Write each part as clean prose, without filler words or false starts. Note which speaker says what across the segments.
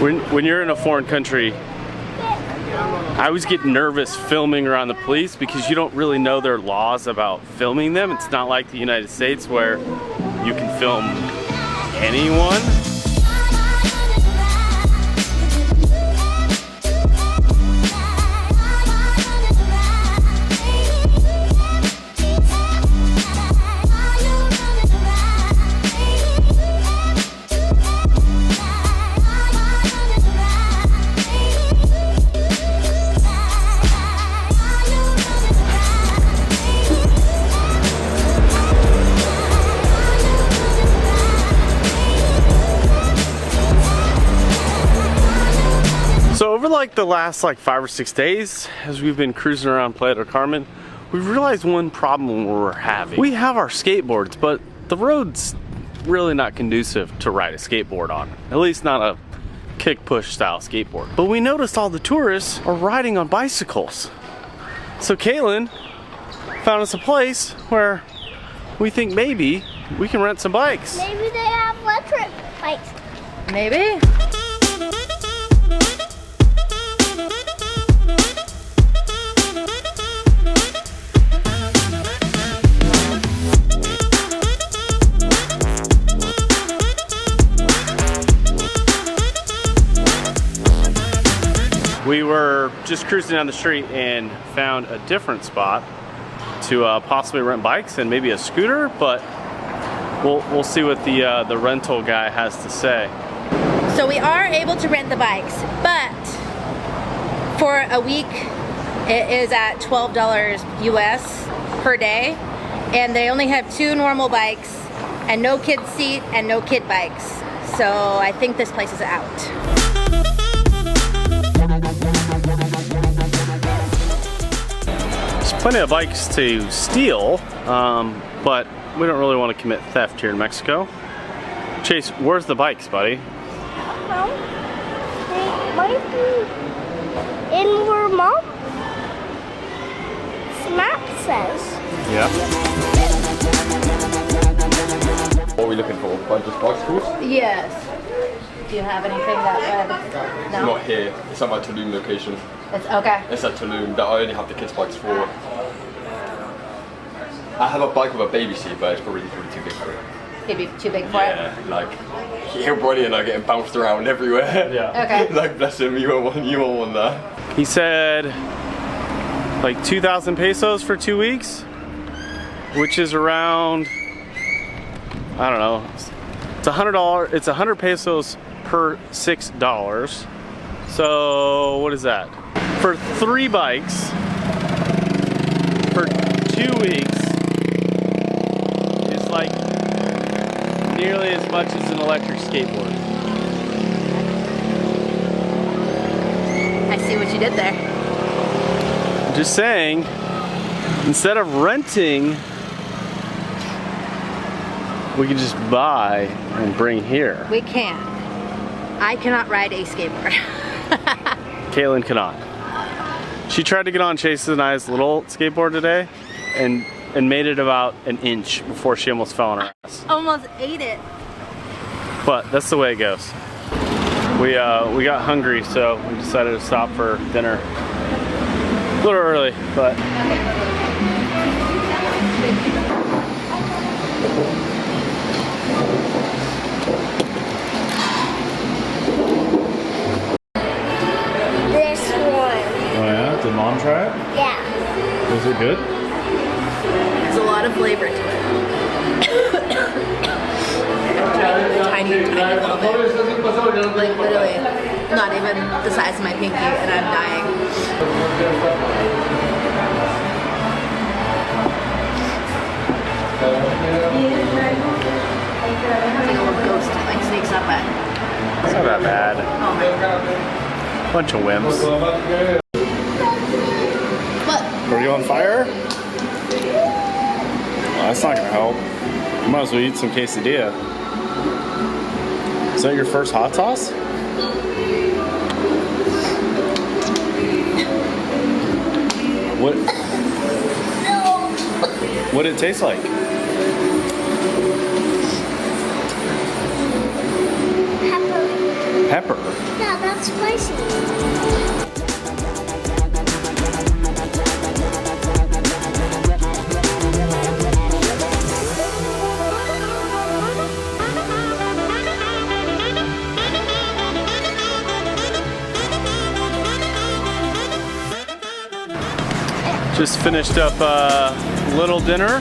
Speaker 1: When you're in a foreign country, I always get nervous filming around the police because you don't really know their laws about filming them. It's not like the United States where you can film anyone. So over like the last 5 or 6 days, as we've been cruising around Playa del Carmen, we've realized one problem we're having. We have our skateboards, but the road's really not conducive to ride a skateboard on. At least not a kick push style skateboard. But we noticed all the tourists are riding on bicycles. So Kaylin found us a place where we think maybe we can rent some bikes.
Speaker 2: Maybe they have electric bikes.
Speaker 3: Maybe.
Speaker 1: We were just cruising down the street and found a different spot to possibly rent bikes and maybe a scooter, but we'll see what the rental guy has to say.
Speaker 3: So we are able to rent the bikes, but for a week it is at $12 US per day, and they only have 2 normal bikes and no kid seat and no kid bikes. So I think this place is out.
Speaker 1: There's plenty of bikes to steal, but we don't really want to commit theft here in Mexico. Chase, where's the bikes, buddy?
Speaker 2: I don't know. They might be in where Mom's map says.
Speaker 1: Yeah.
Speaker 4: What are we looking for? Just bicycles?
Speaker 3: Yes. Do you have anything that
Speaker 4: It's not here. It's at my Tulum location.
Speaker 3: It's okay.
Speaker 4: It's at Tulum that I only have the kids' bikes for. I have a bike with a baby seat, but it's probably too big for it.
Speaker 3: It'd be too big for
Speaker 4: Yeah, like he'll Brody and I getting bounced around everywhere.
Speaker 1: Yeah.
Speaker 3: Okay.
Speaker 4: Like bless him, you won't want that.
Speaker 1: He said like 2,000 pesos for 2 weeks, which is around, I don't know, it's $100. It's 100 pesos per $6. So what is that? For 3 bikes for 2 weeks is like nearly as much as an electric skateboard.
Speaker 3: I see what you did there.
Speaker 1: I'm just saying, instead of renting, we can just buy and bring here.
Speaker 3: We can. I cannot ride a skateboard.
Speaker 1: Kaylin cannot. She tried to get on Chase and I's little skateboard today and made it about an inch before she almost fell on her ass.
Speaker 3: Almost ate it.
Speaker 1: But that's the way it goes. We got hungry, so we decided to stop for dinner. A little early, but
Speaker 2: This one.
Speaker 1: oh yeah, did Mom try it?
Speaker 2: Yeah.
Speaker 1: Was it good?
Speaker 3: There's a lot of flavor to it. Tiny little bit. Like literally not even the size of my pinky, and I'm dying. Like a little ghost like sneaks up at.
Speaker 1: It's not that bad.
Speaker 3: Oh my god.
Speaker 1: Bunch of wimps.
Speaker 3: What?
Speaker 1: Are you on fire? Well, that's not gonna help. You might as well eat some quesadilla. Is that your first hot sauce? What did it taste like?
Speaker 2: Pepper.
Speaker 1: Pepper?
Speaker 2: Yeah,
Speaker 1: Just finished up a little dinner.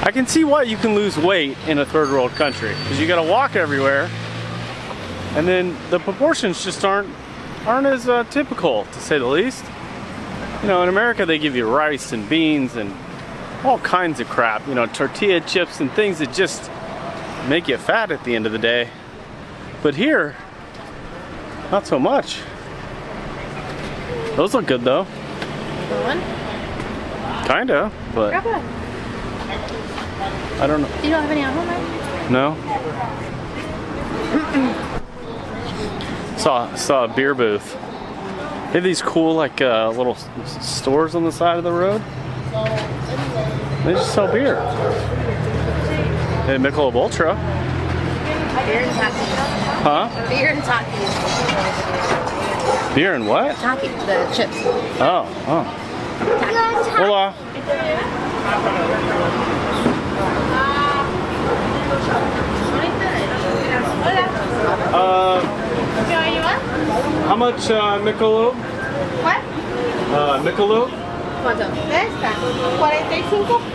Speaker 1: I can see why you can lose weight in a third world country, because you gotta walk everywhere, and then the proportions just aren't as typical, to say the least. You know, in America they give you rice and beans and all kinds of crap, you know, tortilla chips and things that just make you fat at the end of the day. But here, not so much. Those look good though.
Speaker 3: One?
Speaker 1: Kinda, but
Speaker 3: Grab one.
Speaker 1: I don't know.
Speaker 3: You don't have any at home, right?
Speaker 1: No? Saw a beer booth. They have these cool like little stores on the side of the road. They just sell beer. And Michelob Ultra.
Speaker 3: Beer and Taki.
Speaker 1: Huh?
Speaker 3: Beer and Taki.
Speaker 1: Beer and what?
Speaker 3: Taki, the chips.
Speaker 1: Oh. Hola. How much Michelob?
Speaker 2: What?
Speaker 1: Michelob?
Speaker 3: ¿Cuánto?
Speaker 2: Esta. 45.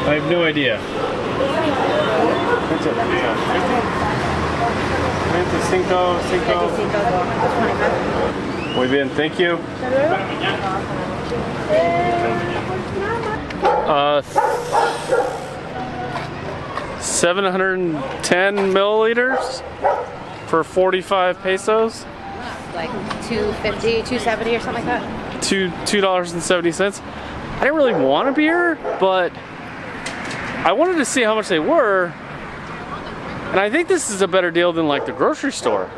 Speaker 1: I have no idea. 25. Muy bien, thank you. 710 milliliters for 45 pesos.
Speaker 3: Like 250, 270 or something like that.
Speaker 1: $2.70. I didn't really want a beer, but I wanted to see how much they were. And I think this is a better deal than like the grocery store.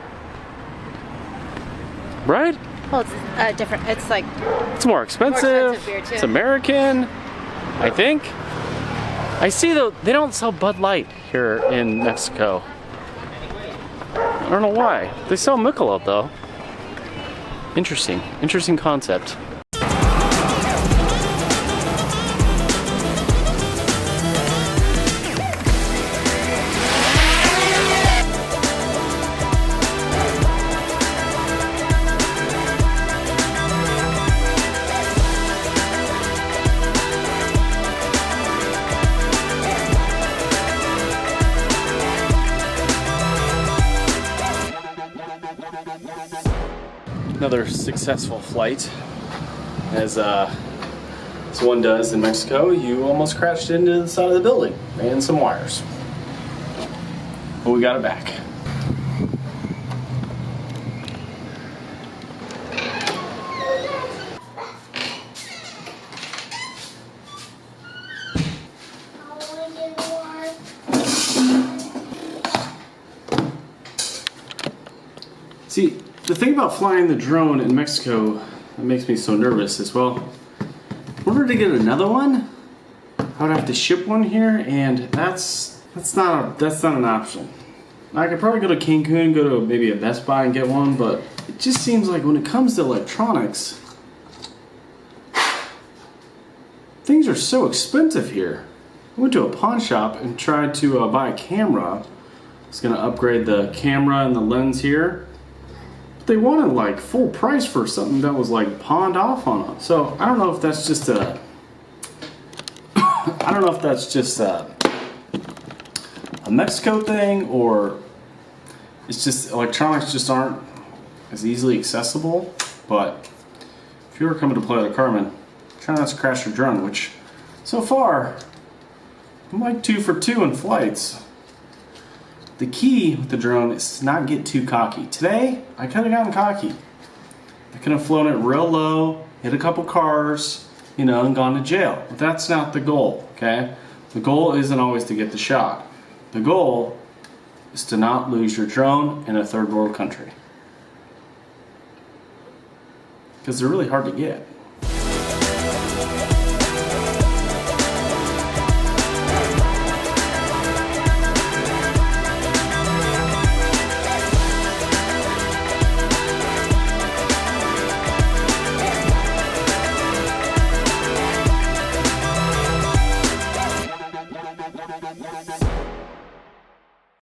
Speaker 1: Right?
Speaker 3: Well, it's different. It's like
Speaker 1: It's more expensive.
Speaker 3: beer, too.
Speaker 1: It's American, I think. I see though, they don't sell Bud Light here in Mexico. I don't know why. They sell Michelob though. Interesting concept. Another successful flight, as one does in Mexico. You almost crashed into the side of the building and some wires, but we got it back. See, the thing about flying the drone in Mexico that makes me so nervous is, well, in order to get another one, I would have to ship one here, and that's not an option. I could probably go to Cancun, go to maybe a Best Buy and get one, but it just seems like when it comes to electronics, things are so expensive here. I went to a pawn shop and tried to buy a camera. I was gonna upgrade the camera and the lens here. They wanted like full price for something that was like pawned off on them. So I don't know if that's just a Mexico thing, or it's just electronics just aren't as easily accessible. But if you were coming to Playa del Carmen, try not to crash your drone, which so far I'm like 2 for 2 in flights. The key with the drone is to not get too cocky. Today, I could have gotten cocky. I could have flown it real low, hit a couple cars, you know, and gone to jail. But that's not the goal, okay? The goal isn't always to get the shot. The goal is to not lose your drone in a third world country. Because they're really hard to get.